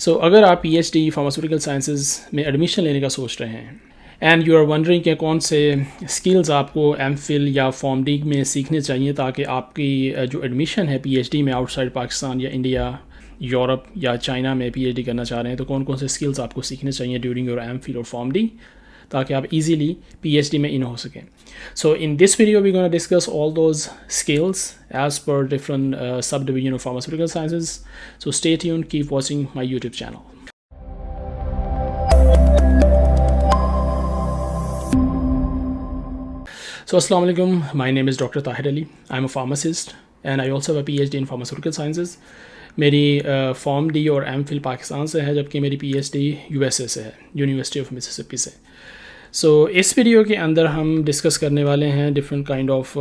अगर आप PhD pharmaceutical sciences में एडमिशन लेने का सोच रहे हैं एंड यू आर वंडरिंग कि कौन से स्किल्स आपको एमफिल या फॉर्म डी में सीखने चाहिए ताकि आपकी जो एडमिशन है पीएचडी में आउटसाइड पाकिस्तान या इंडिया, यूरोप या चाइना में पीएचडी करना चाह रहे हैं, तो कौन कौन से स्किल्स आपको सीखने चाहिए ड्यूरिंग योर एमफिल और फॉर्म डी ताकि आप इजीली पीएचडी में इन हो सकें. So in this video we're going to discuss all those skills as per different subdivision of pharmaceutical sciences. So stay tuned, keep watching my YouTube channel. So Assalamu alaikum, my name is Dr. Tahir Ali. I'm a pharmacist and I also have a PhD in pharmaceutical sciences. मेरी form D और MPhil Pakistan से है, जबकि मेरी PhD USA से है, university of Mississippi से. सो इस वीडियो के अंदर हम डिस्कस करने वाले हैं different kind of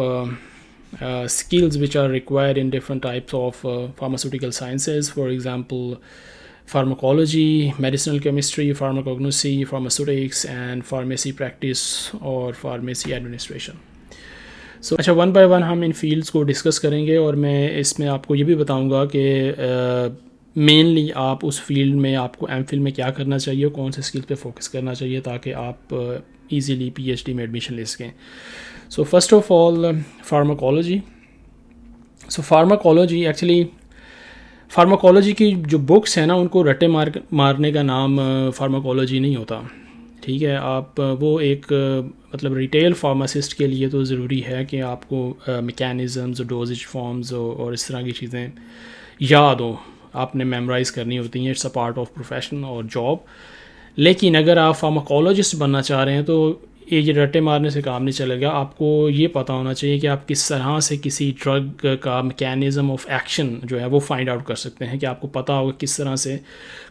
skills which are required in different types of pharmaceutical sciences. For example pharmacology, medicinal chemistry, pharmacognosy, pharmaceutics and pharmacy practice और फार्मेसी एडमिनिस्ट्रेशन. सो अच्छा, वन बाय वन हम इन fields को discuss करेंगे और मैं इसमें आपको ये भी बताऊंगा कि मेनली आप उस फील्ड में आपको एमफिल में क्या करना चाहिए, कौन से स्किल पे फोकस करना चाहिए ताकि आप इजीली पीएचडी में एडमिशन ले सकें. So first of all pharmacology. So pharmacology actually pharmacology की जो बुक्स हैं ना, उनको रट्टे मारने का नाम फार्माकोलॉजी नहीं होता. ठीक है, आप वो एक मतलब रिटेल फार्मासिस्ट के लिए तो ज़रूरी है कि आपको मैकेनिज़म्स और डोजेज फॉर्म्स और इस तरह की चीज़ें याद हो, आपने मेमोराइज़ करनी होती हैं. It's a part of profession और जॉब. लेकिन अगर आप फार्माकोलॉजिस्ट बनना चाह रहे हैं तो ये रट्टे मारने से काम नहीं चलेगा. आपको ये पता होना चाहिए कि आप किस तरह से किसी ड्रग का मैकेनिज़्म ऑफ एक्शन जो है वो फाइंड आउट कर सकते हैं, कि आपको पता होगा किस तरह से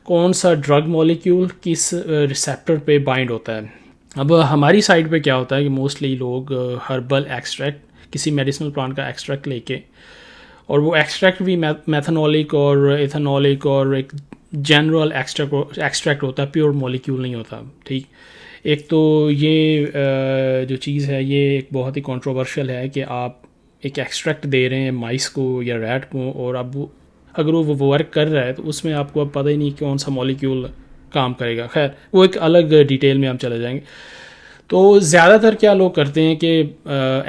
कौन सा ड्रग मॉलिक्यूल किस रिसेप्टर पे बाइंड होता है. अब हमारी साइड पे क्या होता है कि मोस्टली लोग हर्बल एक्सट्रैक्ट, किसी मेडिसिनल प्लांट का एक्सट्रैक्ट लेके, और वो एक्सट्रैक्ट भी मैथनॉलिक और एथनॉलिक और एक जनरल एक्सट्रैक्ट होता है, प्योर मॉलिक्यूल नहीं होता. ठीक, एक तो ये जो चीज़ है ये एक बहुत ही कंट्रोवर्शियल है कि आप एक एक्सट्रैक्ट दे रहे हैं माइस को या रैट को, और अब अगर वो वर्क कर रहा है तो उसमें आपको अब पता ही नहीं कौन सा मॉलिक्यूल काम करेगा. खैर, वो एक अलग डिटेल में हम चले जाएंगे. तो ज़्यादातर क्या लोग करते हैं कि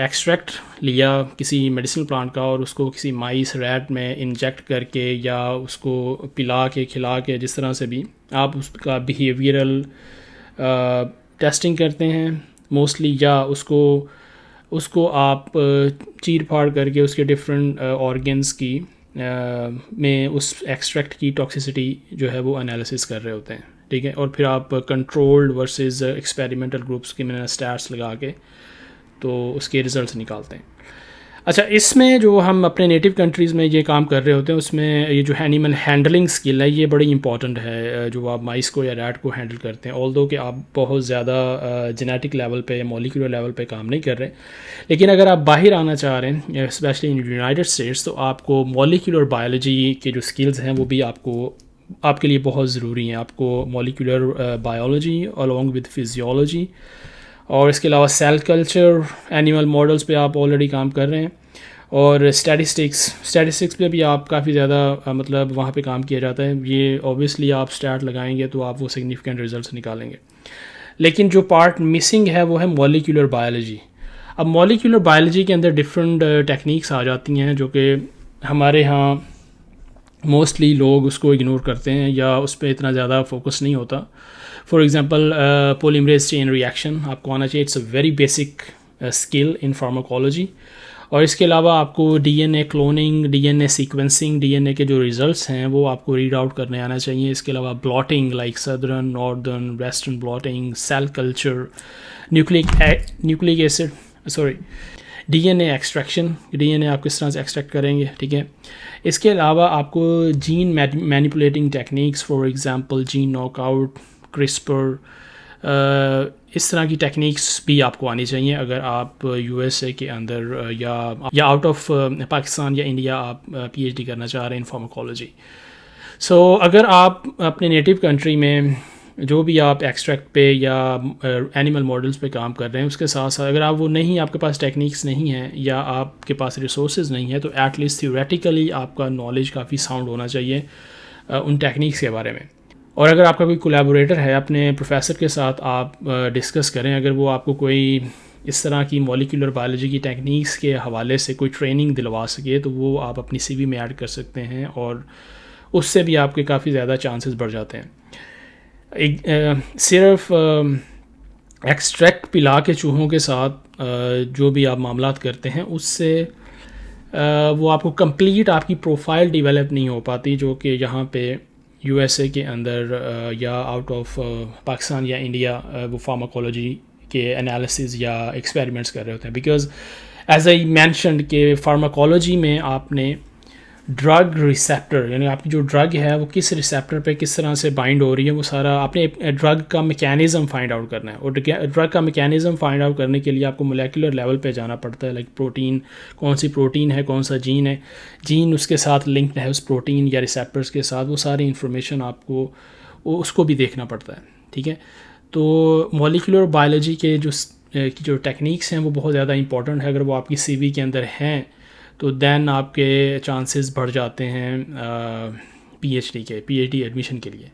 एक्सट्रैक्ट लिया किसी मेडिसिनल प्लांट का और उसको किसी माइस रैट में इंजेक्ट करके या उसको पिला के खिला के, जिस तरह से भी आप उसका बिहेवियरल टेस्टिंग करते हैं मोस्टली, या उसको आप चीर फाड़ करके उसके डिफरेंट ऑर्गन्स की में उस एक्सट्रैक्ट की टॉक्सिसिटी जो है वो एनालिसिस कर रहे होते हैं. ठीक है, और फिर आप कंट्रोल्ड वर्सेस एक्सपेरिमेंटल ग्रुप्स के में स्टैट्स लगा के तो उसके रिजल्ट्स निकालते हैं. अच्छा, इसमें जो हम अपने नेटिव कंट्रीज़ में ये काम कर रहे होते हैं उसमें ये जो एनिमल हैंडलिंग स्किल है ये बड़ी इंपॉर्टेंट है, जो आप माइस को या रैट को हैंडल करते हैं. ऑल्दो कि आप बहुत ज़्यादा जेनेटिक लेवल पे, मॉलिक्यूलर लेवल पे काम नहीं कर रहे, लेकिन अगर आप बाहर आना चाह रहे हैं स्पेशली इन यूनाइटेड स्टेट्स, तो आपको मॉलिक्यूलर बायोलॉजी के जो स्किल्स हैं वो भी आपके लिए बहुत ज़रूरी हैं. आपको molecular biology along with physiology, और इसके अलावा सेल कल्चर, एनिमल मॉडल्स पे आप ऑलरेडी काम कर रहे हैं, और स्टैटिस्टिक्स पे भी आप काफ़ी ज़्यादा मतलब वहाँ पे काम किया जाता है. ये ऑब्वियसली आप स्टैट लगाएंगे तो आप वो सिग्निफिकेंट रिजल्ट्स निकालेंगे. लेकिन जो पार्ट मिसिंग है वो है मॉलिक्यूलर बायोलॉजी. अब मॉलिक्यूलर बायोलॉजी के अंदर डिफरेंट टेक्निक्स आ जाती हैं जो कि हमारे यहाँ मोस्टली लोग उसको इग्नोर करते हैं या उस पर इतना ज़्यादा फोकस नहीं होता. For example polymerase chain reaction आपको आना चाहिए. It's a very basic skill in pharmacology. और इसके अलावा आपको DNA cloning, DNA sequencing, DNA के जो रिजल्ट्स हैं वो आपको रीड आउट करने आना चाहिए. इसके अलावा blotting like southern, northern, western blotting, cell culture, nucleic acid DNA extraction, DNA आप किस तरह से एक्सट्रैक्ट करेंगे. ठीक है, इसके अलावा आपको gene manipulating techniques, for example gene knockout, CRISPR, इस तरह की टेक्निक्स भी आपको आनी चाहिए अगर आप यूएसए के अंदर या आउट ऑफ पाकिस्तान या इंडिया आप पीएचडी करना चाह रहे हैं इन फार्माकोलॉजी. सो अगर आप अपने नेटिव कंट्री में जो भी आप एक्सट्रैक्ट पे या एनिमल मॉडल्स पे काम कर रहे हैं उसके साथ साथ अगर आप वो नहीं, आपके पास टेक्निक्स नहीं हैं या आपके पास रिसोर्सेज नहीं है, तो एटलीस्ट थ्योरेटिकली आपका नॉलेज काफ़ी साउंड होना चाहिए उन टेक्निक्स के बारे में. और अगर आपका कोई कोलैबोरेटर है, अपने प्रोफेसर के साथ आप डिस्कस करें, अगर वो आपको कोई इस तरह की मॉलिक्यूलर बायोलॉजी की टेक्निक्स के हवाले से कोई ट्रेनिंग दिलवा सके, तो वो आप अपनी सीवी में ऐड कर सकते हैं और उससे भी आपके काफ़ी ज़्यादा चांसेस बढ़ जाते हैं। सिर्फ एक्सट्रैक्ट पिला के चूहों के साथ जो भी आप मामलात करते हैं, उससे वो आपको कंप्लीट आपकी प्रोफाइल डेवलप नहीं हो पाती, जो कि यहाँ पे यूएसए के अंदर या आउट ऑफ पाकिस्तान या इंडिया वो फार्माकोलॉजी के एनालिसिस या एक्सपेरिमेंट्स कर रहे होते हैं। बिकॉज एज आई मैंशनड के फार्माकोलॉजी में आपने ड्रग रिसेप्टर, यानी आपकी जो ड्रग है वो किस रिसेप्टर पे किस तरह से बाइंड हो रही है, वो सारा आपने ड्रग का मैकेनिज़्म फाइंड आउट करना है। और ड्रग का मैकेनिज़्म फाइंड आउट करने के लिए आपको मोलेकुलर लेवल पे जाना पड़ता है, लाइक प्रोटीन, कौन सी प्रोटीन है, कौन सा जीन है, जीन उसके साथ लिंक्ड है उस प्रोटीन या रिसेप्टर्स के साथ, वो सारी इन्फॉर्मेशन आपको उसको भी देखना पड़ता है। ठीक है, तो मॉलिक्यूलर बायोलॉजी के जो टेक्निक्स हैं वो बहुत ज़्यादा इंपॉर्टेंट है। अगर वो आपकी सीवी के अंदर हैं तो दैन आपके चांसेस बढ़ जाते हैं पीएचडी एडमिशन के लिए।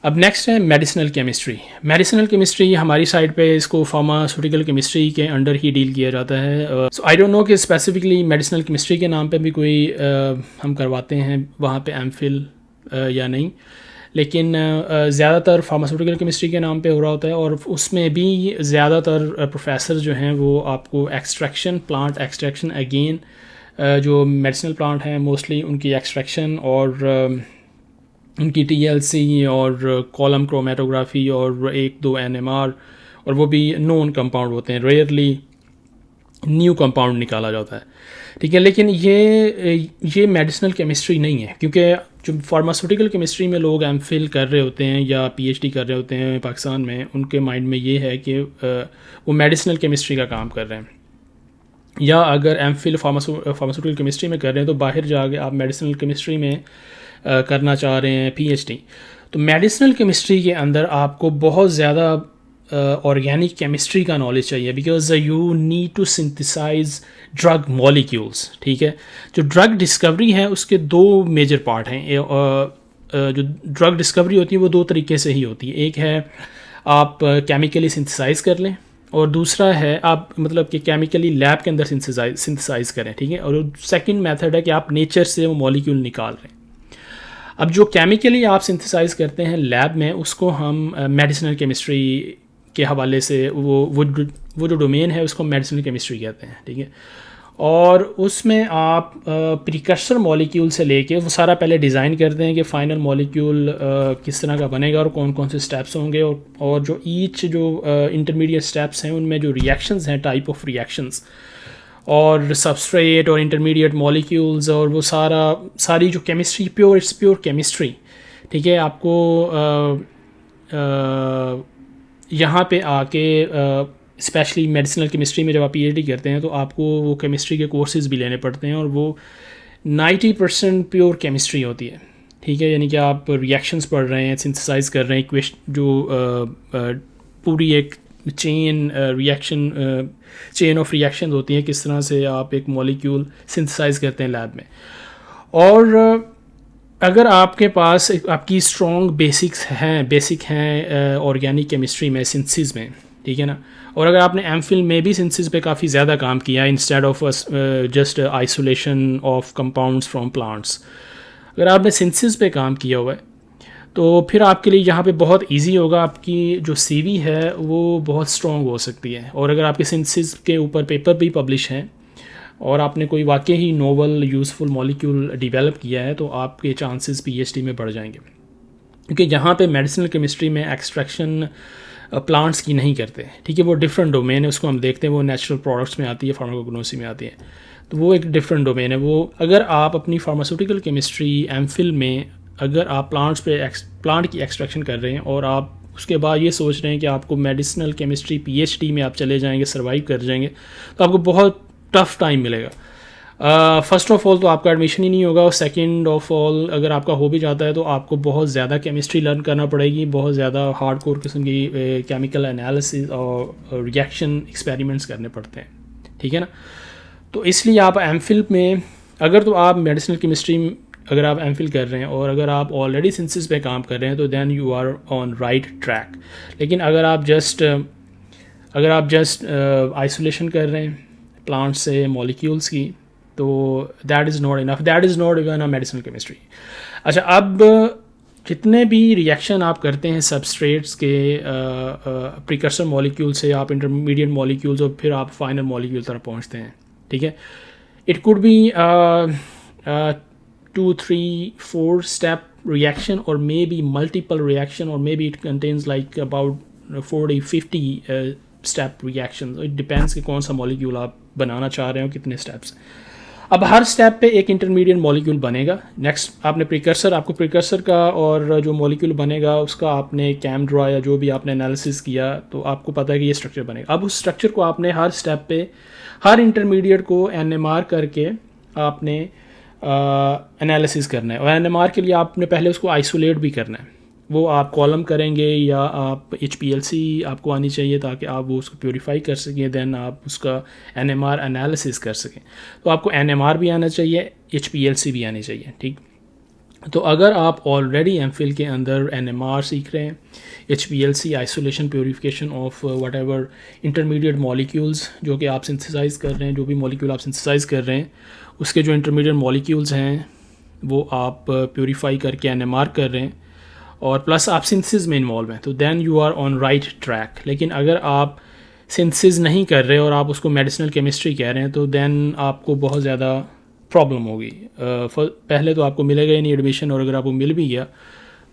अब नेक्स्ट है मेडिसिनल केमिस्ट्री। मेडिसिनल केमिस्ट्री हमारी साइड पे इसको फार्मास्यूटिकल केमिस्ट्री के अंडर ही डील किया जाता है। सो आई डोंट नो कि स्पेसिफिकली मेडिसिनल केमिस्ट्री के नाम पे भी कोई हम करवाते हैं वहाँ पे एमफिल या नहीं, लेकिन ज़्यादातर फार्मास्यूटिकल केमिस्ट्री के नाम पे हो रहा होता है। और उसमें भी ज़्यादातर प्रोफेसर जो हैं वो आपको एक्सट्रैक्शन, प्लांट एक्सट्रैक्शन, अगेन जो मेडिसिनल प्लांट हैं मोस्टली उनकी एक्सट्रैक्शन और उनकी टीएलसी और कॉलम क्रोमेटोग्राफी और 1-2 एनएमआर, और वो भी नोन कंपाउंड होते हैं, रेयरली न्यू कंपाउंड निकाला जाता है। ठीक है, लेकिन ये मेडिसिनल केमिस्ट्री नहीं है, क्योंकि जो फार्मास्यूटिकल केमिस्ट्री में लोग एमफिल कर रहे होते हैं या पीएचडी कर रहे होते हैं पाकिस्तान में, उनके माइंड में ये है कि वो मेडिसिनल केमिस्ट्री का काम कर रहे हैं। या अगर एमफिल फार्मास्यूटिकल केमिस्ट्री में कर रहे हैं तो बाहर जाके आप मेडिसिनल केमिस्ट्री में करना चाह रहे हैं पीएचडी। तो मेडिसिनल केमिस्ट्री के अंदर आपको बहुत ज़्यादा ऑर्गेनिक केमिस्ट्री का नॉलेज चाहिए, because you need to synthesise drug molecules. ठीक है, जो ड्रग डिस्कवरी है उसके 2 मेजर पार्ट हैं। जो ड्रग डिस्कवरी होती है वो 2 तरीके से ही होती है। एक है आप केमिकली सिंथेसाइज कर लें, और दूसरा है आप मतलब कि केमिकली लैब के अंदर सिंथेसाइज करें। ठीक है, और सेकंड मेथड है कि आप नेचर से वो मॉलिक्यूल निकाल रहे हैं। अब जो केमिकली आप सिंथेसाइज करते हैं लैब में, उसको हम मेडिसिनल केमिस्ट्री के हवाले से वो जो डोमेन है उसको मेडिसिनल केमिस्ट्री कहते हैं। ठीक है, और उसमें आप प्रिकर्सर मॉलिक्यूल से लेके वो सारा पहले डिज़ाइन करते हैं कि फ़ाइनल मॉलिक्यूल किस तरह का बनेगा और कौन कौन से स्टेप्स होंगे, और जो इंटरमीडिएट स्टेप्स हैं उनमें जो रिएक्शंस हैं, टाइप ऑफ रिएक्शंस और सबस्ट्रेट और इंटरमीडिएट मॉलिक्यूल्स, और वो सारी जो केमिस्ट्री इट्स प्योर केमिस्ट्री। ठीक है, आपको यहाँ पे आके स्पेशली मेडिसिनल केमिस्ट्री में जब आप पीएचडी करते हैं तो आपको वो केमिस्ट्री के कोर्सेज़ भी लेने पड़ते हैं, और वो 90% प्योर केमिस्ट्री होती है। ठीक है, यानी कि आप रिएक्शंस पढ़ रहे हैं, सिंथेसाइज कर रहे हैं, जो पूरी एक चेन ऑफ रिएक्शन होती हैं, किस तरह से आप एक मॉलिक्यूल सिंथेसाइज करते हैं लैब में। और अगर आपके पास आपकी स्ट्रॉन्ग बेसिक हैं ऑर्गेनिक केमिस्ट्री में, सिंथेसिस में, ठीक है ना, और अगर आपने एमफिल में भी सिंथेसिस पे काफ़ी ज़्यादा काम किया है instead of just isolation of compounds from plants, अगर आपने सिंथेसिस पे काम किया हुआ है तो फिर आपके लिए यहाँ पे बहुत इजी होगा, आपकी जो सीवी है वो बहुत स्ट्रॉन्ग हो सकती है। और अगर आपके सिंथेसिस के ऊपर पेपर भी पब्लिश हैं और आपने कोई वाकई ही नोवल यूज़फुल मॉलिक्यूल डेवलप किया है तो आपके चांसेस पीएचडी में बढ़ जाएंगे, क्योंकि यहाँ पे मेडिसिनल केमिस्ट्री में एक्सट्रैक्शन प्लांट्स की नहीं करते। ठीक है, वो डिफरेंट डोमेन है, उसको हम देखते हैं, वो नेचुरल प्रोडक्ट्स में आती है, फार्माकोग्नोसी में आती है, तो वो एक डिफरेंट डोमेन है। वो अगर आप अपनी फार्मास्यूटिकल केमिस्ट्री एमफिल में अगर आप प्लांट की एक्सट्रैक्शन कर रहे हैं और आप उसके बाद ये सोच रहे हैं कि आपको मेडिसिनल केमिस्ट्री पीएचडी में आप चले जाएंगे, सर्वाइव कर जाएंगे, तो आपको बहुत टफ टाइम मिलेगा। फर्स्ट ऑफ ऑल तो आपका एडमिशन ही नहीं होगा, और सेकंड ऑफ ऑल अगर आपका हो भी जाता है तो आपको बहुत ज़्यादा केमिस्ट्री लर्न करना पड़ेगी, बहुत ज़्यादा हार्डकोर किस्म की केमिकल एनालिसिस और रिएक्शन एक्सपेरिमेंट्स करने पड़ते हैं। ठीक है ना, तो इसलिए आप एमफिल में अगर तो आप मेडिसिनल केमिस्ट्री अगर आप एमफिल कर रहे हैं और अगर आप ऑलरेडी सिंथेसिस पे काम कर रहे हैं तो then you are on right track. लेकिन अगर आप जस्ट आइसोलेशन कर रहे हैं प्लांट से मॉलिक्यूल्स की, तो that is not enough, that is not even a medicinal chemistry. अच्छा, अब जितने भी रिएक्शन आप करते हैं सबस्ट्रेट्स के प्रिकर्सर मॉलिक्यूल से आप इंटरमीडिएट मॉलिक्यूल्स और फिर आप फाइनल मॉलिक्यूल तक पहुंचते हैं, ठीक है। It could be 2, 3, 4 step reaction or maybe multiple reaction, or maybe it contains like about 40, 50 step reactions. It depends कि कौन सा मॉलिक्यूल आप बनाना चाह रहे हो, कितने स्टेप्स। अब हर स्टेप पे एक इंटरमीडिएट मॉलिक्यूल बनेगा। नेक्स्ट आपने आपको प्रिकर्सर का और जो मॉलिक्यूल बनेगा उसका आपने कैम ड्रा या जो भी आपने एनालिसिस किया तो आपको पता है कि ये स्ट्रक्चर बनेगा। अब उस स्ट्रक्चर को आपने हर स्टेप पे हर इंटरमीडिएट को NMR करके आपने एनालिसिस करना है। और NMR के लिए आपने पहले उसको आइसोलेट भी करना है। वो आप कॉलम करेंगे या आप HPLC आपको आनी चाहिए ताकि आप वो उसको प्योरीफाई कर सकें, देन आप उसका NMR एनालिसिस कर सकें। तो आपको NMR भी आना चाहिए, HPLC भी आनी चाहिए, ठीक। तो अगर आप ऑलरेडी एमफिल के अंदर NMR सीख रहे हैं, HPLC isolation purification of what ever intermediate molecules जो कि आप सिंथेसाइज़ कर रहे हैं, जो भी मॉलिक्यूल आप सिंथेसाइज़ कर रहे हैं उसके जो इंटरमीडिएट मॉलिक्यूल्स हैं वो आप प्योरीफाई करके NMR कर रहे हैं और प्लस आप सिंथेसिस में इन्वॉल्व हैं, तो then you are on right track. लेकिन अगर आप सिंथेसिस नहीं कर रहे और आप उसको मेडिसिनल केमिस्ट्री कह रहे हैं तो देन आपको बहुत ज़्यादा प्रॉब्लम होगी। पहले तो आपको मिलेगा ही नहीं एडमिशन, और अगर आपको मिल भी गया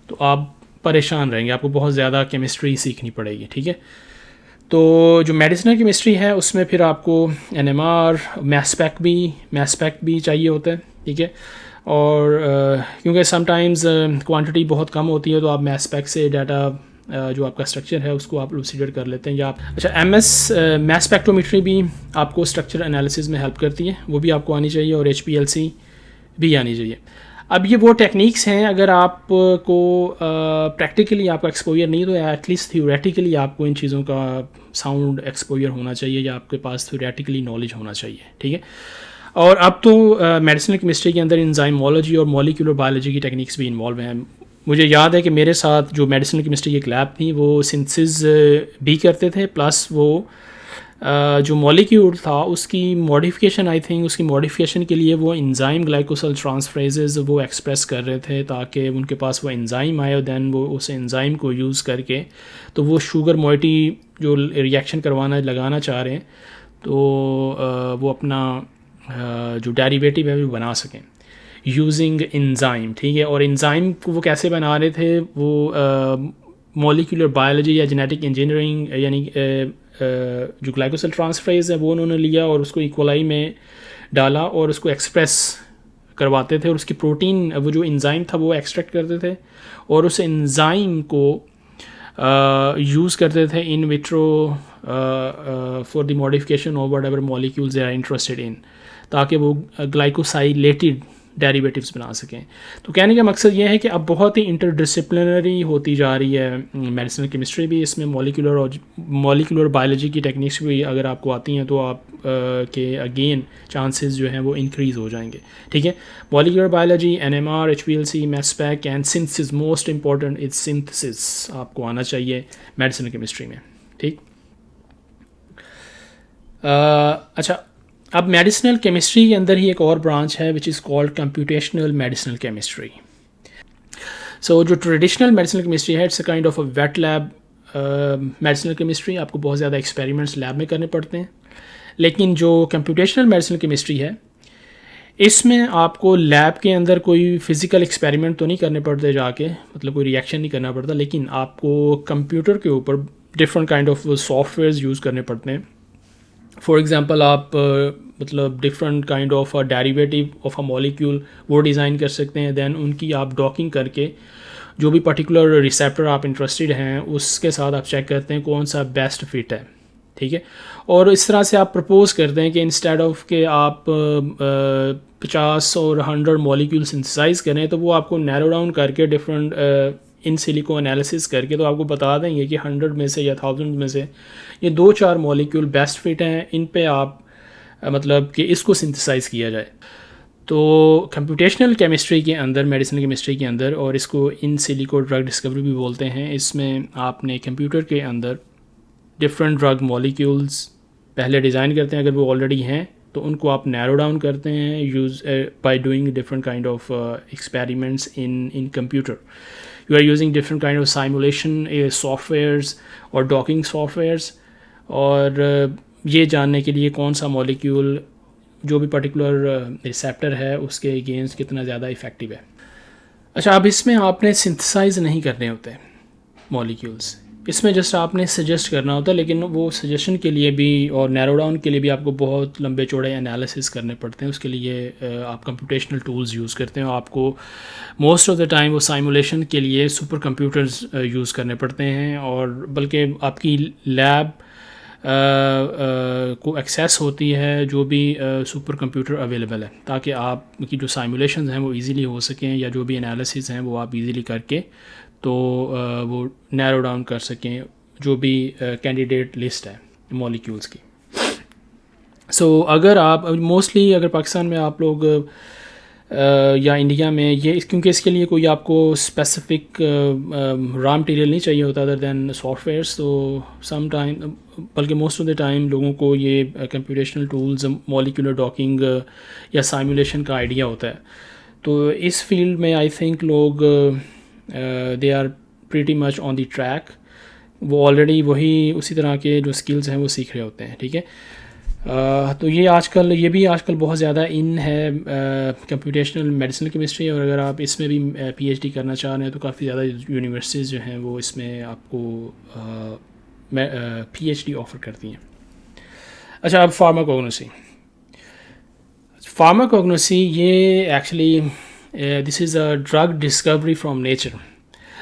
तो आप परेशान रहेंगे, आपको बहुत ज़्यादा केमिस्ट्री सीखनी पड़ेगी, ठीक है। तो जो मेडिसिनल केमिस्ट्री है उसमें फिर आपको NMR, मास स्पेक भी चाहिए होता है, ठीक है। और क्योंकि समटाइम्स क्वांटिटी बहुत कम होती है तो आप मास स्पेक से डाटा जो आपका स्ट्रक्चर है उसको आप लूसीडेट कर लेते हैं, या आप मास स्पेक्ट्रोमेट्री भी आपको स्ट्रक्चर एनालिसिस में हेल्प करती है, वो भी आपको आनी चाहिए, और HPLC भी आनी चाहिए। अब ये वो टेक्निक्स हैं, अगर आपको प्रैक्टिकली आपका एक्सपोजर नहीं तो एटलीस्ट थ्योरेटिकली आपको इन चीज़ों का साउंड एक्सपोजर होना चाहिए या आपके पास थ्योरेटिकली नॉलेज होना चाहिए, ठीक है। और अब तो मेडिसिनल केमिस्ट्री के अंदर एंजाइमोलॉजी और मॉलिक्यूलर बायोलॉजी की टेक्निक्स भी इन्वॉल्व हैं। मुझे याद है कि मेरे साथ जो मेडिसिनल केमिस्ट्री की लैब थी वो सिंथेसिस भी करते थे, प्लस वो जो मॉलिक्यूल था उसकी मॉडिफिकेशन, आई थिंक उसकी मॉडिफिकेशन के लिए वो एंजाइम ग्लाइकोसाइल ट्रांसफरेजेस वो एक्सप्रेस कर रहे थे ताकि उनके पास वो एंजाइम आए और दैन वो उस एंजाइम को यूज़ करके तो वो शुगर मोइटी जो रिएक्शन लगाना चाह रहे हैं तो वो अपना जो डेरिवेटिव है वो बना सकें यूजिंग एंजाइम, ठीक है। और एंजाइम को वो कैसे बना रहे थे, वो मॉलिक्यूलर बायोलॉजी या जेनेटिक इंजीनियरिंग, यानी जो ग्लाइकोसाइल ट्रांसफरेज है वो उन्होंने लिया और उसको इक्वलाई में डाला और उसको एक्सप्रेस करवाते थे, और उसकी प्रोटीन वो जो एंजाइम था वो एक्सट्रैक्ट करते थे और उस एंजाइम को यूज़ करते थे in vitro for the modification of whatever molecules they are interested in, ताकि वो ग्लाइकोसाइलेटेड डेरिवेटिव्स बना सकें। तो कहने का मकसद ये है कि अब बहुत ही इंटरडिसिप्लिनरी होती जा रही है मेडिसिनल केमिस्ट्री भी, इसमें मॉलिक्यूलर बायोलॉजी की टेक्निक्स भी अगर आपको आती हैं तो आप के अगेन चांसेस जो हैं वो इंक्रीज़ हो जाएंगे, ठीक है। Molecular biology, NMR, HPLC, mass spec and synthesis, most important is synthesis आपको आना चाहिए मेडिसिनल केमिस्ट्री में, ठीक। अच्छा, अब मेडिसिनल केमिस्ट्री के अंदर ही एक और ब्रांच है which is called computational medicinal chemistry. So जो ट्रेडिशनल मेडिसिनल केमिस्ट्री है it's a kind of a wet lab medicinal chemistry, आपको बहुत ज़्यादा एक्सपेरिमेंट्स लैब में करने पड़ते हैं। लेकिन जो कंप्यूटेशनल मेडिसिनल केमिस्ट्री है इसमें आपको लैब के अंदर कोई फ़िज़िकल एक्सपेरिमेंट तो नहीं करने पड़ते जाके, मतलब कोई रिएक्शन नहीं करना पड़ता, लेकिन आपको कंप्यूटर के ऊपर different kind of softwares use करने पड़ते हैं। फॉर एग्ज़ाम्पल आप मतलब different kind of a derivative of a molecule वो डिज़ाइन कर सकते हैं, दैन उनकी आप डॉकिंग करके जो भी पर्टिकुलर रिसेप्टर आप इंटरेस्टेड हैं उसके साथ आप चेक करते हैं कौन सा बेस्ट फिट है, ठीक है। और इस तरह से आप प्रपोज करते हैं कि इंस्टेड ऑफ के आप 50 और 100 मॉलिक्यूल सिंथेसाइज करें तो वो आपको नैरो डाउन करके डिफरेंट इन सिलिको एनालिसिस करके तो आपको बता देंगे कि 100 में से या 1000 में से ये 2-4 मॉलिक्यूल बेस्ट फिट हैं, इन पे आप मतलब कि इसको सिंथेसाइज़ किया जाए। तो कंप्यूटेशनल केमिस्ट्री के अंदर, मेडिसिनल केमिस्ट्री के अंदर, और इसको इन सिलिको ड्रग डिस्कवरी भी बोलते हैं, इसमें आपने कंप्यूटर के अंदर डिफरेंट ड्रग मॉलिक्यूल्स पहले डिज़ाइन करते हैं, अगर वो ऑलरेडी हैं तो उनको आप नैरो डाउन करते हैं use by doing different kind of experiments in computer. You are using different kind of simulation softwares और डॉकिंग सॉफ्टवेयर्स, और ये जानने के लिए कौन सा मॉलिक्यूल जो भी पर्टिकुलर रिसेप्टर है उसके अगेंस्ट कितना ज़्यादा इफ़ेक्टिव है. अच्छा, अब इसमें आपने सिंथेसाइज नहीं करने होते मॉलिक्यूल्स, इसमें जस्ट आपने सजेस्ट करना होता है, लेकिन वो सजेशन के लिए भी और नैरो डाउन के लिए भी आपको बहुत लंबे चौड़े एनालिसिस करने पड़ते हैं. उसके लिए आप कंप्यूटेशनल टूल्स यूज़ करते हैं. आपको मोस्ट ऑफ द टाइम वो साइमुलेशन के लिए सुपर कंप्यूटर्स यूज़ करने पड़ते हैं, और बल्कि आपकी लैब को एक्सेस होती है जो भी सुपर कंप्यूटर अवेलेबल है, ताकि आपकी जो साइमुलेशन हैं वो इजीली हो सकें, या जो भी एनालिसिस हैं वो आप इजीली करके तो वो नैरो डाउन कर सकें जो भी कैंडिडेट लिस्ट है मॉलिक्यूल्स की. सो अगर आप मोस्टली अगर पाकिस्तान में आप लोग या इंडिया में ये, क्योंकि इसके लिए कोई आपको स्पेसिफिक रॉ मटेरियल नहीं चाहिए होता अदर दैन सॉफ्टवेयर्स, तो सम टाइम, बल्कि मोस्ट ऑफ द टाइम लोगों को ये कंप्यूटेशनल टूल्स, मॉलिक्यूलर डॉकिंग या साइमुलेशन का आइडिया होता है. तो इस फील्ड में आई थिंक लोग they are pretty much on the track. वो ऑलरेडी वही उसी तरह के जो स्किल्स हैं वो सीख रहे होते हैं. ठीक है. तो ये भी आजकल बहुत ज़्यादा इन है कंप्यूटेशनल मेडिसिनल केमिस्ट्री, और अगर आप इसमें भी पीएचडी करना चाह रहे हैं तो काफ़ी ज़्यादा यूनिवर्सिटीज़ जो हैं वो इसमें आपको पीएचडी ऑफ़र करती हैं. अच्छा, अब फार्माकोग्नोसी ये actually this is a drug discovery from nature.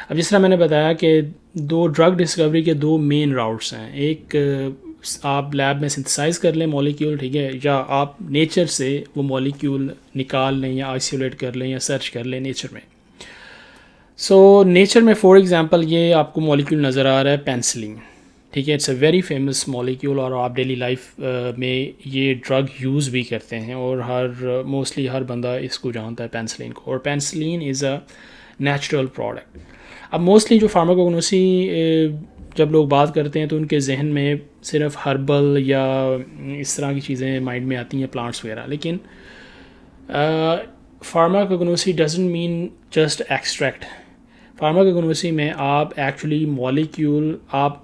अब जिस तरह मैंने बताया कि दो ड्रग डिस्कवरी के दो मेन राउट्स हैं. एक आप लैब में सिंथेसाइज कर लें मॉलिक्यूल, ठीक है, या आप नेचर से वो मॉलिक्यूल निकाल लें या आइसोलेट कर लें या सर्च कर लें नेचर में. सो नेचर में फॉर एग्जांपल ये आपको मॉलिक्यूल नज़र आ रहा है पेंसिलिन. ठीक है, it's a very famous molecule, और आप डेली लाइफ में ये ड्रग यूज़ भी करते हैं, और मोस्टली हर बंदा इसको जानता है पेंसिलिन को, और penicillin is a natural product. अब मोस्टली जो फार्माकोग्नोसी जब लोग बात करते हैं तो उनके जहन में सिर्फ हर्बल या इस तरह की चीज़ें माइंड में आती हैं, प्लांट्स वगैरह. लेकिन pharmacognosy doesn't mean just extract. Pharmacognosy में आप एक्चुअली मॉलिक्यूल आप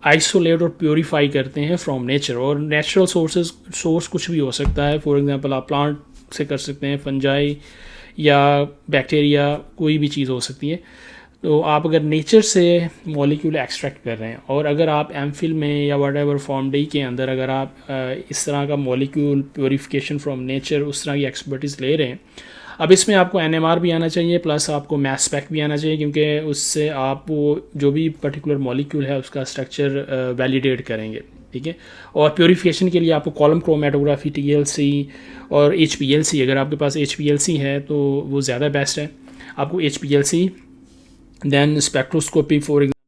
आइसोलेट और प्योरीफाई करते हैं फ्रॉम नेचर, और नेचुरल सोर्स कुछ भी हो सकता है. फॉर एग्जांपल आप प्लांट से कर सकते हैं, फंजाई या बैक्टीरिया, कोई भी चीज़ हो सकती है. तो आप अगर नेचर से मॉलिक्यूल एक्सट्रैक्ट कर रहे हैं, और अगर आप एमफिल में या वट एवर फॉर्म डी के अंदर अगर आप इस तरह का मॉलिक्यूल प्योरीफिकेशन फ्रॉम नेचर, उस तरह की एक्सपर्टीज़ ले रहे हैं, अब इसमें आपको एनएमआर भी आना चाहिए, प्लस आपको मास स्पेक भी आना चाहिए, क्योंकि उससे आप वो जो भी पर्टिकुलर मॉलिक्यूल है उसका स्ट्रक्चर वैलिडेट करेंगे. ठीक है. और प्योरीफिकेशन के लिए आपको कॉलम क्रोमेटोग्राफी, टीएलसी और एचपीएलसी, अगर आपके पास एचपीएलसी है तो वो ज़्यादा बेस्ट है. आपको HPLC, then spectroscopy, for example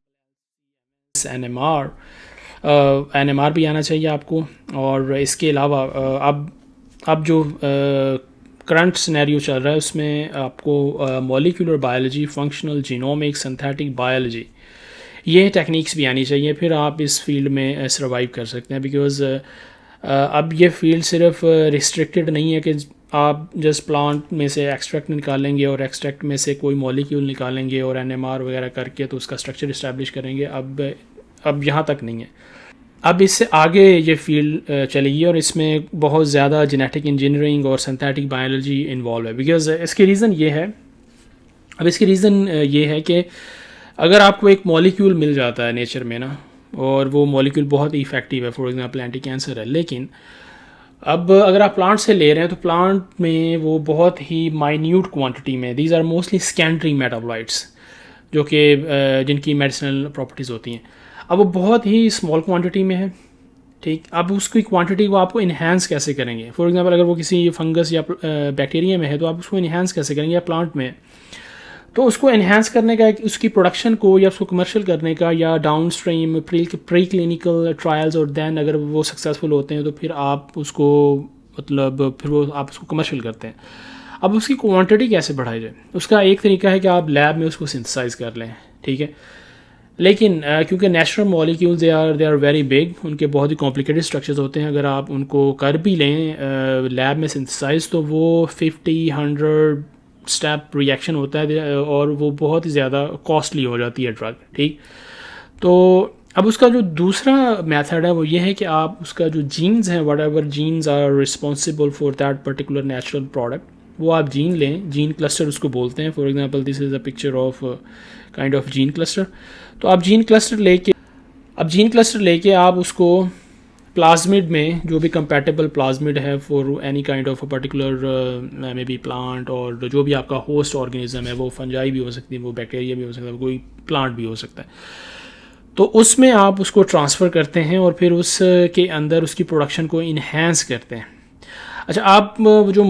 NMR भी आना चाहिए आपको. और इसके अलावा अब जो करंट सिनेरियो चल रहा है उसमें आपको molecular biology, functional genomics, synthetic biology, ये टेक्निक्स भी आनी चाहिए, फिर आप इस फील्ड में सर्वाइव कर सकते हैं. बिकॉज़ अब ये फील्ड सिर्फ रिस्ट्रिक्टेड नहीं है कि आप जस्ट प्लांट में से एक्सट्रैक्ट निकालेंगे और एक्सट्रैक्ट में से कोई मॉलिक्यूल निकालेंगे और एनएमआर वगैरह करके तो उसका स्ट्रक्चर इस्टेब्लिश करेंगे. अब यहाँ तक नहीं है. अब इससे आगे ये फील्ड चलेगी, और इसमें बहुत ज़्यादा जेनेटिक इंजीनियरिंग और सिंथेटिक बायोलॉजी इन्वॉल्व है. बिकॉज़ इसके रीज़न ये है कि अगर आपको एक मॉलिक्यूल मिल जाता है नेचर में ना, और वो मॉलिक्यूल बहुत ही इफ़ेक्टिव है, फॉर एग्जांपल एंटी कैंसर है, लेकिन अब अगर आप प्लांट से ले रहे हैं तो प्लांट में वो बहुत ही माइन्यूट क्वांटिटी में, these are mostly secondary metabolites, जो कि जिनकी मेडिसिनल प्रॉपर्टीज़ होती हैं, अब वो बहुत ही स्मॉल क्वांटिटी में है. ठीक. अब उसकी क्वांटिटी को आपको इन्हेंस कैसे करेंगे? फॉर एग्जांपल अगर वो किसी फंगस या बैक्टीरिया में है तो आप उसको इन्हेंस कैसे करेंगे, या प्लांट में, तो उसको इन्हेंस करने का, उसकी प्रोडक्शन को या उसको कमर्शियल करने का, या down stream pre clinical trials, और दैन अगर वो सक्सेसफुल होते हैं तो फिर आप उसको, मतलब फिर वो आप उसको कमर्शियल करते हैं. अब उसकी क्वांटिटी कैसे बढ़ाई जाए, उसका एक तरीका है कि आप लैब में उसको सिंथेसाइज कर लें, ठीक है। लेकिन क्योंकि natural molecules they are very big, उनके बहुत ही कॉम्प्लिकेटेड स्ट्रक्चर्स होते हैं, अगर आप उनको कर भी लें लैब में सिंथेसाइज तो वो 50-100 स्टेप रिएक्शन होता है और वो बहुत ही ज़्यादा कॉस्टली हो जाती है ड्रग, ठीक। तो अब उसका जो दूसरा मेथड है वो ये है कि आप उसका जो जीन्स हैं, whatever genes are responsible for that particular natural product, वो आप जीन लें, जीन क्लस्टर उसको बोलते हैं। For example this is a picture of kind of gene cluster. तो आप जीन क्लस्टर लेके आप उसको प्लाज्मिड में, जो भी कंपैटिबल प्लाज्मिड है for any kind of a particular may be plant, और जो भी आपका होस्ट ऑर्गेनिज्म है, वो फंजाई भी हो सकती है, वो बैक्टीरिया भी हो सकता है, कोई प्लांट भी हो सकता है, तो उसमें आप उसको ट्रांसफ़र करते हैं और फिर उसके अंदर उसकी प्रोडक्शन को इन्हेंस करते हैं। अच्छा, आप जो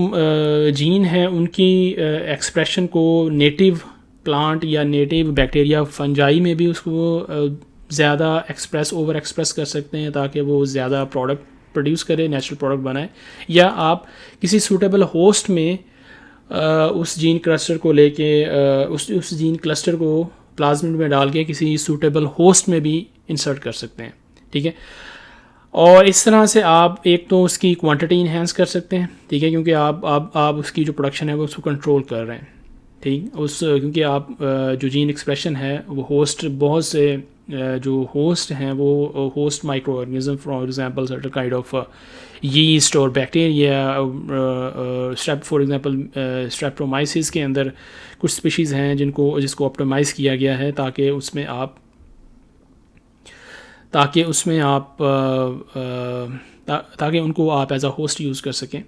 जीन है उनकी एक्सप्रेशन को नेटिव प्लांट या नेटिव बैक्टीरिया फंजाई में भी उसको ज़्यादा ओवर एक्सप्रेस कर सकते हैं ताकि वो ज़्यादा प्रोडक्ट प्रोड्यूस करे, नेचुरल प्रोडक्ट बनाए, या आप किसी सूटेबल होस्ट में उस जीन क्लस्टर को लेके उस जीन क्लस्टर को प्लाज्मिड में डाल के किसी सूटेबल होस्ट में भी इंसर्ट कर सकते हैं, ठीक है। और इस तरह से आप एक तो उसकी क्वांटिटी इन्हेंस कर सकते हैं, ठीक है, क्योंकि आप उसकी जो प्रोडक्शन है वो उसको कंट्रोल कर रहे हैं, ठीक। क्योंकि आप जो जीन एक्सप्रेशन है वो होस्ट, बहुत से जो होस्ट हैं वो host micro organism, for example certain kind of yeast और बैक्टीरिया, फॉर एग्जांपल स्ट्रेप्टोमाइसिस के अंदर कुछ स्पीशीज़ हैं जिसको ऑप्टिमाइज़ किया गया है ताकि उसमें आप ताकि उनको आप एज अ होस्ट यूज़ कर सकें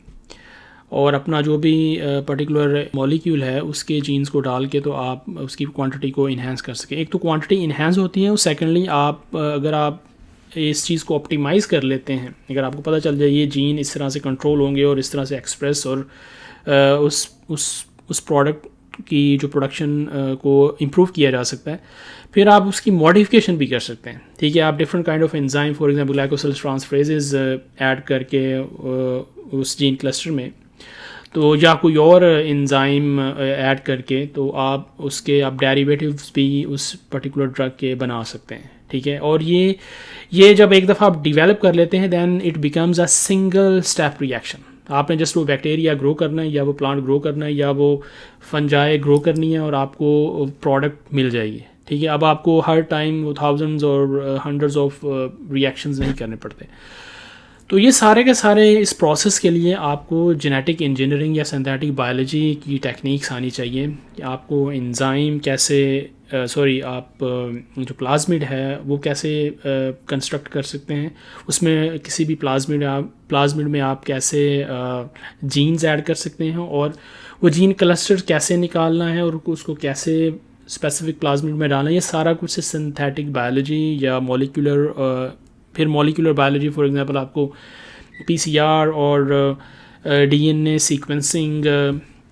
और अपना जो भी पर्टिकुलर मॉलिक्यूल है उसके जीन्स को डाल के तो आप उसकी क्वांटिटी को इन्हेंस कर सकें। एक तो क्वांटिटी इन्हेंस होती है, और सेकेंडली अगर आप इस चीज़ को ऑप्टिमाइज़ कर लेते हैं, अगर आपको पता चल जाए ये जीन इस तरह से कंट्रोल होंगे और इस तरह से एक्सप्रेस, और उस प्रोडक्ट की जो प्रोडक्शन को इम्प्रूव किया जा सकता है, फिर आप उसकी मॉडिफिकेशन भी कर सकते हैं, ठीक है। आप different kind of enzyme, for example glycosyl transferases add करके उस जीन क्लस्टर में, तो या कोई और एंजाइम ऐड करके, तो आप डेरिवेटिव्स भी उस पर्टिकुलर ड्रग के बना सकते हैं, ठीक है। और ये जब एक दफ़ा आप डिवेलप कर लेते हैं then it becomes a single step reaction. आपने जस्ट वो बैक्टीरिया ग्रो करना है, या वो प्लांट ग्रो करना है, या वो फंजाई ग्रो करनी है, और आपको प्रोडक्ट मिल जाएगी, ठीक है। अब आपको हर टाइम वो थाउजेंड्स और हंड्रेड्स ऑफ रिएक्शंस नहीं करने पड़ते। तो ये सारे के सारे इस प्रोसेस के लिए आपको जेनेटिक इंजीनियरिंग या सिंथेटिक बायोलॉजी की टेक्निक्स आनी चाहिए कि आपको एंजाइम कैसे आप जो प्लाज्मिड है वो कैसे कंस्ट्रक्ट कर सकते हैं, उसमें किसी भी प्लाज्मिड में आप कैसे जीन्स ऐड कर सकते हैं, और वो जीन क्लस्टर कैसे निकालना है और उसको कैसे स्पेसिफिक प्लाज्मिड में डालना है, ये सारा कुछ सिंथेटिक बायोलॉजी या फिर मॉलिक्यूलर बायोलॉजी, फॉर एग्जांपल आपको पीसीआर और डीएनए सीक्वेंसिंग,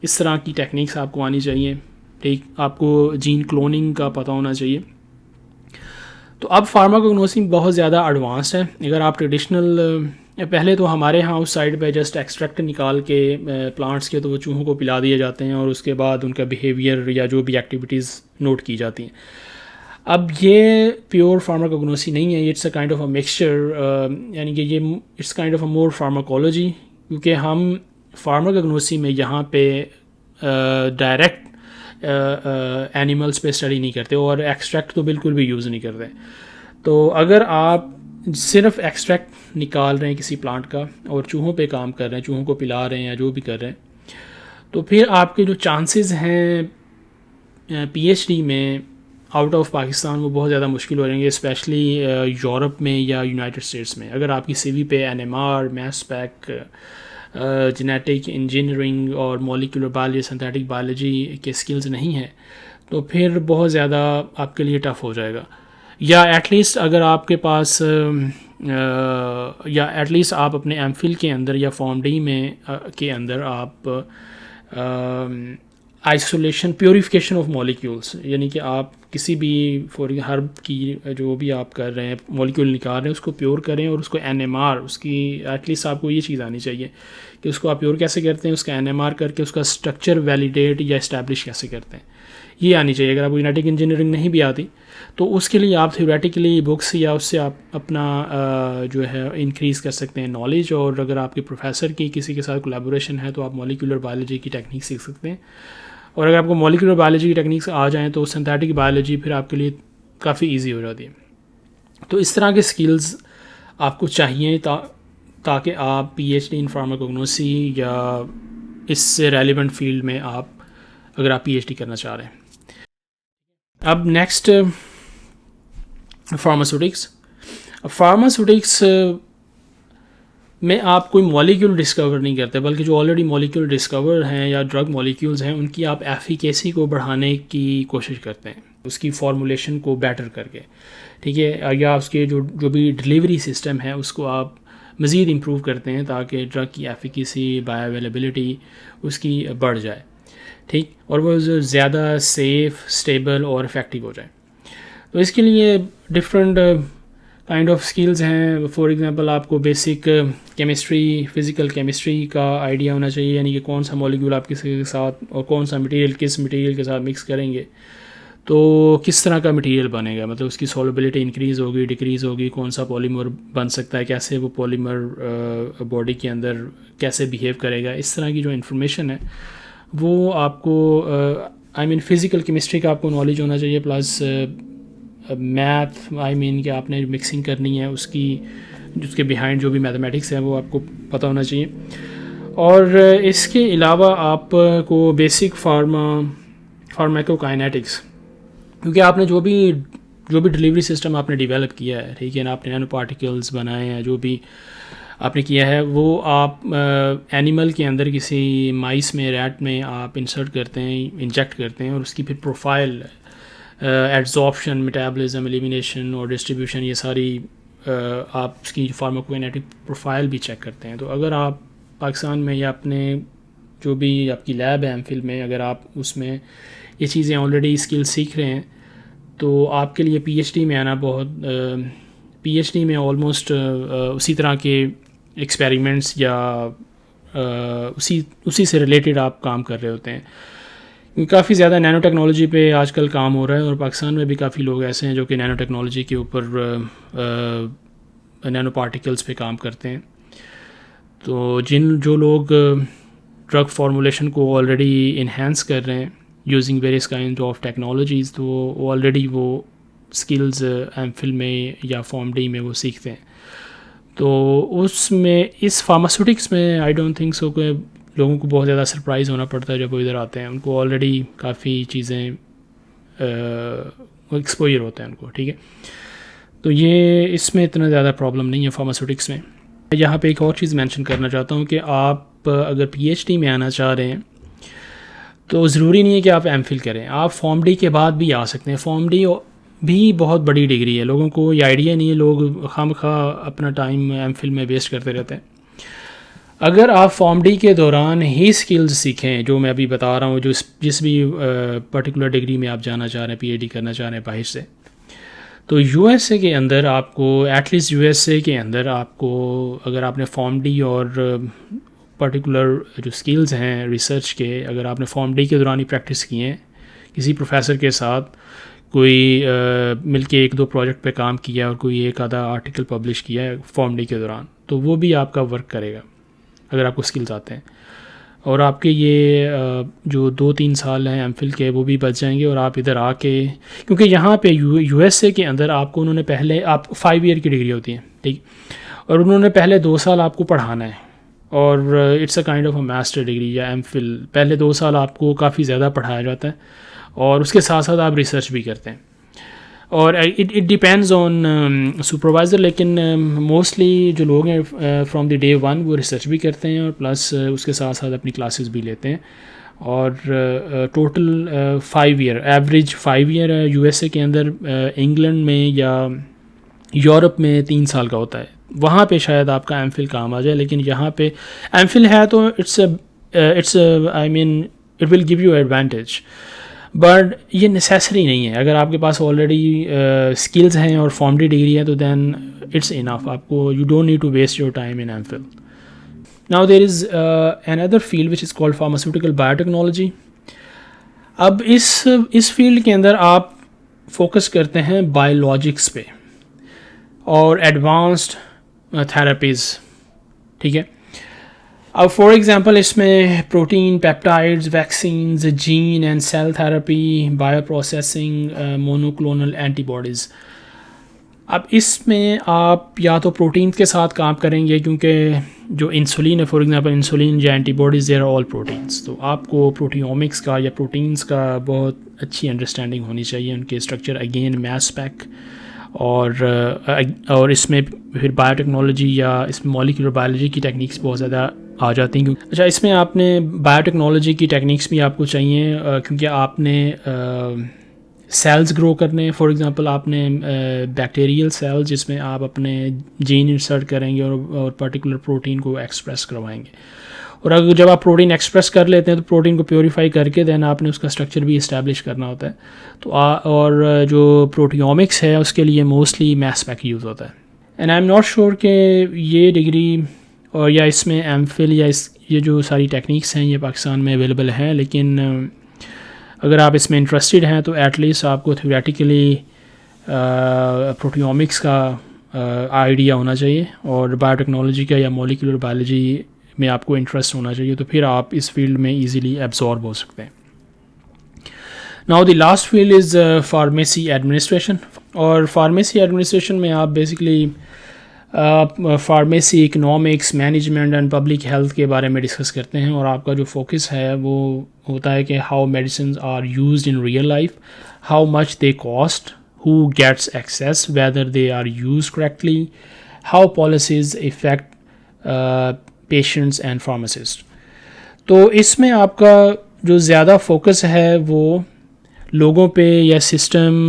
इस तरह की टेक्निक्स आपको आनी चाहिए, ठीक। आपको जीन क्लोनिंग का पता होना चाहिए। तो अब फार्माकोग्नोसी बहुत ज़्यादा एडवांस्ड है। अगर आप ट्रेडिशनल, पहले तो हमारे यहाँ उस साइड पे जस्ट एक्सट्रैक्ट निकाल के प्लांट्स के तो वो चूहों को पिला दिए जाते हैं और उसके बाद उनका बिहेवियर या जो भी एक्टिविटीज़ नोट की जाती हैं। अब ये प्योर फार्माकोग्नोसी नहीं है, it's a kind of a mixture, यानी कि ये it's kind of a more pharmacology, क्योंकि हम फार्माकोग्नोसी में यहाँ पे डायरेक्ट एनिमल्स पे स्टडी नहीं करते और एक्सट्रैक्ट तो बिल्कुल भी यूज़ नहीं करते। तो अगर आप सिर्फ एक्सट्रैक्ट निकाल रहे हैं किसी प्लांट का और चूहों पे काम कर रहे हैं, चूहों को पिला रहे हैं या जो भी कर रहे हैं, तो फिर आपके जो चांसेस हैं पीएचडी में आउट ऑफ पाकिस्तान वो बहुत ज़्यादा मुश्किल हो जाएंगे, स्पेशली यूरोप में या यूनाइटेड स्टेट्स में। अगर आपकी सीवी पे NMR, mass spec, genetic engineering और मॉलिक्यूलर बायोलॉजी, सिंथेटिक बायोलॉजी के स्किल्स नहीं हैं तो फिर बहुत ज़्यादा आपके लिए टफ़ हो जाएगा। या एटलीस्ट अगर आपके पास या एटलीस्ट आप अपने एमफिल के अंदर या फॉर्म डी में के अंदर आप आइसोलेशन, प्योरीफिकेशन ऑफ मॉलिक्यूल्स, यानी कि आप किसी भी फॉर हर्ब की जो भी आप कर रहे हैं मॉलिक्यूल निकाल रहे हैं उसको प्योर करें और उसको NMR उसकी एटलीस्ट आपको ये चीज़ आनी चाहिए कि उसको आप प्योर कैसे करते हैं, उसका NMR करके उसका स्ट्रक्चर वैलिडेट या इस्टेब्लिश कैसे करते हैं, ये आनी चाहिए। अगर आपको जेनेटिक इंजीनियरिंग नहीं भी आती तो उसके लिए आप थ्योरेटिकली बुक्स या उससे आप अपना जो है इंक्रीज़ कर सकते हैं नॉलेज। और अगर आपके प्रोफेसर की किसी के साथ कोलैबोरेशन है तो आप मॉलिक्यूलर बायोलॉजी की टेक्निक सीख सकते हैं। और अगर आपको मॉलिक्यूलर बायोलॉजी की टेक्निक्स आ जाएँ तो सिंथेटिक बायोलॉजी फिर आपके लिए काफ़ी ईजी हो जाती है। तो इस तरह के स्किल्स आपको चाहिए ताकि आप PhD इन फार्माकोग्नोसी या इससे रेलिवेंट फील्ड में आप अगर आप PhD करना चाह रहे हैं। अब नेक्स्ट फार्मास्यूटिक्स में आप कोई मॉलिक्यूल डिस्कवर नहीं करते, बल्कि जो ऑलरेडी मॉलिक्यूल डिस्कवर हैं या ड्रग मॉलिक्यूल्स हैं उनकी आप एफिकेसी को बढ़ाने की कोशिश करते हैं, उसकी फॉर्मुलेशन को बेटर करके, ठीक है, या उसके जो भी डिलीवरी सिस्टम है उसको आप मज़ीद इम्प्रूव करते हैं ताकि ड्रग की एफिकेसी बायो अवेलेबिलिटी उसकी बढ़ जाए, ठीक, और वो ज़्यादा सेफ़ स्टेबल और इफ़ेक्टिव हो जाए। तो इसके लिए डिफरेंट काइंड ऑफ स्किल्स हैं। फॉर एग्जांपल आपको बेसिक केमिस्ट्री फिज़िकल केमिस्ट्री का आइडिया होना चाहिए, यानी कि कौन सा मॉलिक्यूल आप किसी के साथ और कौन सा मटेरियल किस मटेरियल के साथ मिक्स करेंगे तो किस तरह का मटेरियल बनेगा, मतलब उसकी सॉल्युबिलिटी इंक्रीज़ होगी डिक्रीज़ होगी, कौन सा पॉलीमर बन सकता है, कैसे वो पॉलीमर बॉडी के अंदर कैसे बिहेव करेगा, इस तरह की जो इन्फॉर्मेशन है वो आपको फ़िज़िकल केमिस्ट्री का आपको नॉलेज होना चाहिए, प्लस मैथ कि आपने मिक्सिंग करनी है उसके बिहाइंड जो भी मैथमेटिक्स है वो आपको पता होना चाहिए। और इसके अलावा आपको बेसिक फार्माकोकाइनेटिक्स, क्योंकि आपने जो भी डिलीवरी सिस्टम आपने डेवलप किया है, ठीक है ना, आपने नैनो पार्टिकल्स बनाए हैं, जो भी आपने किया है वो आप एनिमल के अंदर किसी माइस में रैट में आप इंसर्ट करते हैं, इंजेक्ट करते हैं और उसकी फिर प्रोफाइल एड्जॉर्प्शन मेटाबॉलिज्म एलिमिनेशन और डिस्ट्रीब्यूशन ये सारी आप उसकी फार्माकोकाइनेटिक प्रोफाइल भी चेक करते हैं। तो अगर आप पाकिस्तान में या अपने जो भी आपकी लैब है एमफिल में, अगर आप उसमें ये चीज़ें ऑलरेडी स्किल सीख रहे हैं तो आपके लिए PhD में आना बहुत PhD में ऑलमोस्ट उसी तरह के एक्सपेरिमेंट्स या उसी से रिलेटेड आप काम कर रहे होते हैं। काफ़ी ज़्यादा नैनो टेक्नोलॉजी पे आजकल काम हो रहा है और पाकिस्तान में भी काफ़ी लोग ऐसे हैं जो कि नैनो टेक्नोलॉजी के ऊपर नैनो पार्टिकल्स पे काम करते हैं। तो जो लोग ड्रग फार्मूलेशन को ऑलरेडी इन्हेंस कर रहे हैं using various kind of technologies, तो ऑलरेडी वो स्किल्स एमफिल में या फॉर्म डी में वो सीखते हैं। तो उसमें इस फार्मास्यूटिक्स में आई डोंट थिंक सो कि लोगों को बहुत ज़्यादा सरप्राइज़ होना पड़ता है जब वो इधर आते हैं, उनको ऑलरेडी काफ़ी चीज़ें एक्सपोजर होता है उनको, ठीक है। तो ये इसमें इतना ज़्यादा प्रॉब्लम नहीं है फार्मास्यूटिक्स में। यहाँ पे एक और चीज़ मेंशन करना चाहता हूँ कि आप अगर PhD में आना चाह रहे हैं तो ज़रूरी नहीं है कि आप एमफिल करें, आप फॉर्म डी के बाद भी आ सकते हैं। फॉर्म डी भी बहुत बड़ी डिग्री है, लोगों को ये आइडिया नहीं है, लोग खामखा अपना टाइम एमफिल में वेस्ट करते रहते हैं। अगर आप फॉर्म डी के दौरान ही स्किल्स सीखें जो मैं अभी बता रहा हूँ, जो जिस भी पर्टिकुलर डिग्री में आप जाना चाह रहे हैं, PhD करना चाह रहे हैं बाहर से, तो USA के अंदर आपको एटलीस्ट USA के अंदर आपको अगर आपने फॉर्म डी और पर्टिकुलर जो स्किल्स हैं रिसर्च के, अगर आपने फॉर्म डी के दौरान ही प्रैक्टिस किए हैं किसी प्रोफेसर के साथ, कोई मिलके 1-2 प्रोजेक्ट पे काम किया और कोई एक आधा आर्टिकल पब्लिश किया है फॉर्म डी के दौरान, तो वो भी आपका वर्क करेगा अगर आपको स्किल्स आते हैं। और आपके ये जो 2-3 साल हैं एमफिल के वो भी बच जाएंगे और आप इधर आके, क्योंकि यहाँ पे USA के अंदर आपको उन्होंने पहले आप 5 ईयर की डिग्री होती है, ठीक, और उन्होंने पहले 2 साल आपको पढ़ाना है और it's a kind of a master degree या एमफिल। पहले 2 साल आपको काफ़ी ज़्यादा पढ़ाया जाता है और उसके साथ साथ आप रिसर्च भी करते हैं और इट डिपेंड्स ऑन सुपरवाइज़र, लेकिन मोस्टली जो लोग हैं फ्रॉम द डे 1 वो रिसर्च भी करते हैं और प्लस उसके साथ साथ अपनी क्लासेस भी लेते हैं। और टोटल 5 ईयर एवरेज 5 ईयर है USA के अंदर। इंग्लैंड में या यूरोप में 3 साल का होता है, वहाँ पे शायद आपका एमफिल काम आ जाए, लेकिन यहाँ पे एमफिल है तो it's it will give you advantage. But ये नेसेसरी नहीं है। अगर आपके पास ऑलरेडी स्किल्स हैं और फॉर्मडी डिग्री है तो देन इट्स इनफ, आपको you don't need to waste your time in MPhil. Now there is another field which is called pharmaceutical biotechnology. अब इस फील्ड के अंदर आप फोकस करते हैं बायोलॉजिक्स पे और एडवांस्ड थेरेपीज़, ठीक है। अब फॉर एग्जांपल इसमें protein, peptides, vaccines, gene and cell therapy, bioprocessing, monoclonal antibodies. अब इसमें आप या तो प्रोटीन के साथ काम करेंगे, क्योंकि जो इंसुलिन है, फॉर एग्जांपल इंसुलिन या antibodies, there are all proteins, तो आपको प्रोटियोमिक्स का या प्रोटीन्स का बहुत अच्छी अंडरस्टैंडिंग होनी चाहिए, उनके स्ट्रक्चर, अगेन मास स्पेक, और इसमें फिर बायोटेक्नोलॉजी या इसमें मॉलिक्यूलर बायोलॉजी की टेक्निक्स बहुत ज़्यादा आ जाती हैं। अच्छा, इसमें आपने बायोटेक्नोलॉजी की टेक्निक्स भी आपको चाहिए, क्योंकि आपने सेल्स ग्रो करने, फॉर एग्जांपल आपने बैक्टीरियल सेल्स जिसमें आप अपने जीन इंसर्ट करेंगे और पर्टिकुलर प्रोटीन को एक्सप्रेस करवाएंगे, और अगर जब आप प्रोटीन एक्सप्रेस कर लेते हैं तो प्रोटीन को प्योरीफाई करके देन आपने उसका स्ट्रक्चर भी इस्टेब्लिश करना होता है। तो और जो प्रोटियोमिक्स है उसके लिए मोस्टली मास स्पेक यूज़ होता है। And I am not sure कि ये डिग्री और या इसमें एमफिल या ये जो सारी टेक्निक्स हैं ये पाकिस्तान में अवेलेबल हैं, लेकिन अगर आप इसमें इंटरेस्टेड हैं तो एटलीस्ट आपको थ्योरेटिकली प्रोटियोमिक्स का आइडिया होना चाहिए और बायोटेक्नोलॉजी का या मॉलिक्यूलर बायोलॉजी में आपको इंटरेस्ट होना चाहिए, तो फिर आप इस फील्ड में इजीली एब्जॉर्ब हो सकते हैं। Now the last field is pharmacy administration, और फार्मेसी एडमिनिस्ट्रेशन में आप basically pharmacy economics, management and public health के बारे में डिस्कस करते हैं, और आपका जो फोकस है वो होता है कि how medicine are used in real life, how much they cost, who gets access, whether they are used correctly, how policies affect patients and pharmacists। तो इसमें आपका जो ज़्यादा फोकस है वो लोगों पे या सिस्टम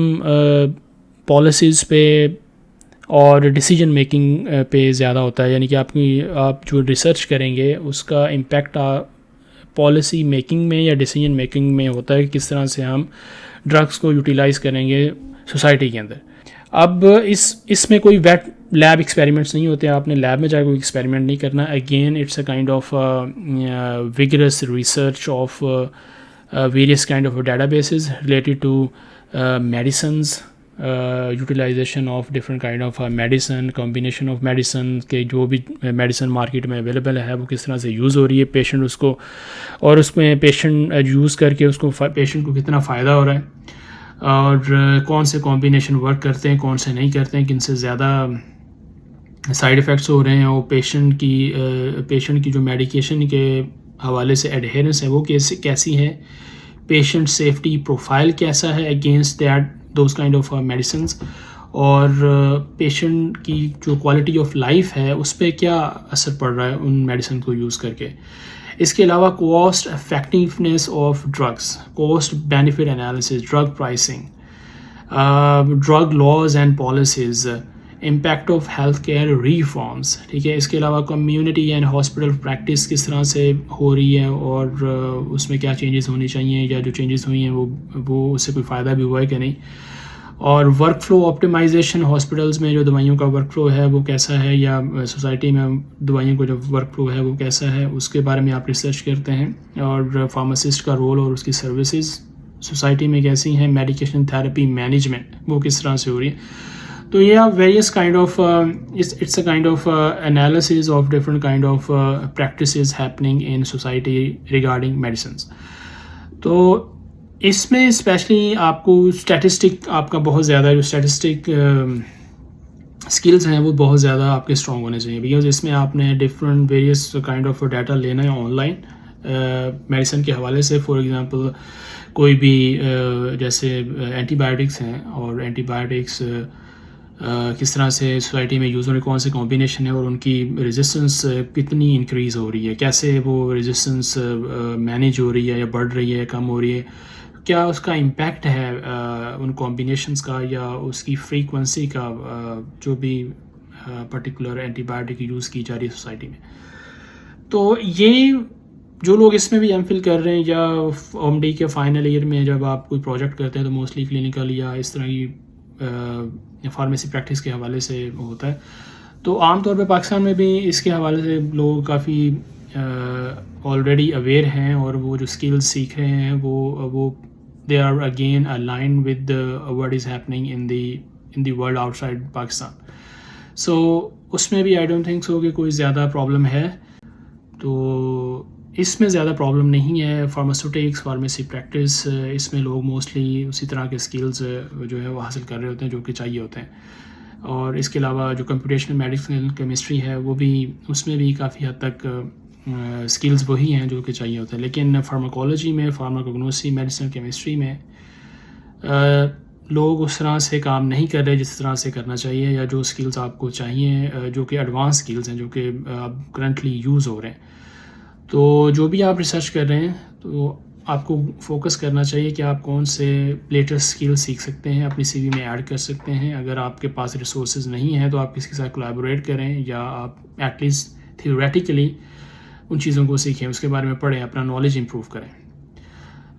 पॉलिसीज़ पे और डिसीजन मेकिंग पे ज़्यादा होता है, यानी कि आप जो रिसर्च करेंगे उसका इम्पेक्ट पॉलिसी मेकिंग में या डिसीजन मेकिंग में होता है, किस तरह से हम ड्रग्स को यूटिलाइज़ करेंगे सोसाइटी के अंदर। अब इसमें कोई वेट लैब एक्सपेरिमेंट्स नहीं होते, आपने लैब में जाकर कोई एक्सपेरिमेंट नहीं करना। Again it's a kind of rigorous research of various kind of databases related to medicines, utilisation of different kind of medicine, combination of medicine के जो भी मेडिसन मार्केट में अवेलेबल है वो किस तरह से यूज़ हो रही है, पेशेंट उसको, और उसमें पेशेंट यूज़ करके उसको पेशेंट को कितना फ़ायदा हो रहा है, और कौन से कॉम्बिनेशन वर्क करते हैं, कौन से नहीं करते हैं, किन से ज़्यादा साइड इफ़ेक्ट्स हो रहे हैं, और पेशेंट की जो मेडिकेशन के हवाले से एडहेरेंस है वो कैसी है, पेशेंट सेफ्टी प्रोफाइल कैसा है against that those kind of medicines, और पेशेंट की जो क्वालिटी ऑफ लाइफ है उस पर क्या असर पड़ रहा है उन मेडिसिन को यूज़ करके। इसके अलावा cost effectiveness of drugs, cost benefit analysis, drug pricing, drug laws and policies, impact of health care reforms, ठीक है। इसके अलावा कम्युनिटी एंड हॉस्पिटल प्रैक्टिस किस तरह से हो रही है और उसमें क्या चेंजेस होनी चाहिए, या जो चेंजेस हुई हैं वो उससे कोई फ़ायदा भी हुआ है कि नहीं, और वर्क फ्लो ऑप्टिमाइजेशन, हॉस्पिटल्स में जो दवाइयों का वर्क फ्लो है वो कैसा है, या सोसाइटी में दवाइयों का जो वर्क फ्लो है वो कैसा है, उसके बारे में आप रिसर्च करते हैं, और फार्मासिस्ट का रोल और उसकी सर्विसेज सोसाइटी में कैसी हैं, मेडिकेशन थेरेपी मैनेजमेंट वो किस तरह से हो रही है। तो ये various kind of its a kind of analysis of different kind of practices happening in society regarding medicines. तो इसमें स्पेशली आपको स्टैटिस्टिक, आपका बहुत ज़्यादा जो स्टैटिस्टिक स्किल्स हैं वो बहुत ज़्यादा आपके स्ट्रॉन्ग होने चाहिए, बिकॉज इसमें आपने different various kind of data लेना है ऑनलाइन मेडिसिन के हवाले से। फॉर एग्जांपल कोई भी जैसे एंटीबायोटिक्स हैं, और एंटीबायोटिक्स किस तरह से सोसाइटी में यूज़ हो रही, कौन से कॉम्बिनेशन है, और उनकी रेजिस्टेंस कितनी इंक्रीज़ हो रही है, कैसे वो रेजिस्टेंस मैनेज हो रही है, या बढ़ रही है, कम हो रही है, क्या उसका इम्पैक्ट है उन कॉम्बिनेशंस का, या उसकी फ्रीक्वेंसी का, जो भी पर्टिकुलर एंटीबायोटिक यूज़ की जा रही है सोसाइटी में। तो ये जो लोग इसमें भी एमफिल कर रहे हैं या एमडी के फाइनल ईयर में जब आप कोई प्रोजेक्ट करते हैं तो मोस्टली क्लिनिकल या इस तरह की फार्मेसी प्रैक्टिस के हवाले से होता है। तो आमतौर पे पाकिस्तान में भी इसके हवाले से लोग काफ़ी ऑलरेडी अवेयर हैं और वो जो स्किल्स सीख रहे हैं वो they are again align with what is happening in the world outside Pakistan. So उसमें भी आई डोंट थिंक सो कि कोई ज़्यादा प्रॉब्लम है। तो इसमें ज़्यादा प्रॉब्लम नहीं है। फार्मास्यूटिक्स, फार्मेसी प्रैक्टिस, इसमें लोग मोस्टली उसी तरह के स्किल्स जो है वो हासिल कर रहे होते हैं जो कि चाहिए होते हैं। और इसके अलावा जो कंप्यूटेशनल मेडिसिन केमिस्ट्री है वो भी, उसमें भी काफ़ी हद तक स्किल्स वही हैं जो कि चाहिए होते हैं। लेकिन फार्माकोलॉजी में, फार्माकोग्नोसी, मेडिसिनल केमिस्ट्री में लोग उस तरह से काम नहीं कर रहे जिस तरह से करना चाहिए, या जो स्किल्स आपको चाहिए जो कि एडवांस स्किल्स हैं जो कि अब करंटली यूज़ हो रहे हैं। तो जो भी आप रिसर्च कर रहे हैं तो आपको फोकस करना चाहिए कि आप कौन से लेटेस्ट स्किल सीख सकते हैं, अपनी सीवी में ऐड कर सकते हैं। अगर आपके पास रिसोर्सेज नहीं हैं तो आप किसी के साथ कोलैबोरेट करें, या आप एटलीस्ट थियोरेटिकली उन चीज़ों को सीखें, उसके बारे में पढ़ें, अपना नॉलेज इम्प्रूव करें।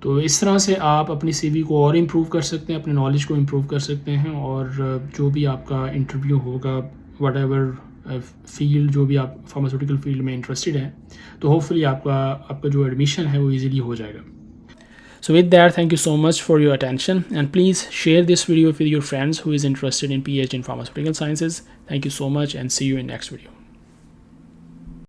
तो इस तरह से आप अपनी सीवी को और इम्प्रूव कर सकते हैं, अपने नॉलेज को इम्प्रूव कर सकते हैं। और जो भी आपका इंटरव्यू होगा, वट एवर फील्ड, जो भी आप फार्मास्यूटिकल फील्ड में इंटरेस्टेड हैं, तो होपफुली आपका जो एडमिशन है वो ईजिली हो जाएगा। So with that, thank you so much for your attention, and please share this video with your friends who is interested in PhD in pharmaceutical sciences. Thank you so much and see you in next video.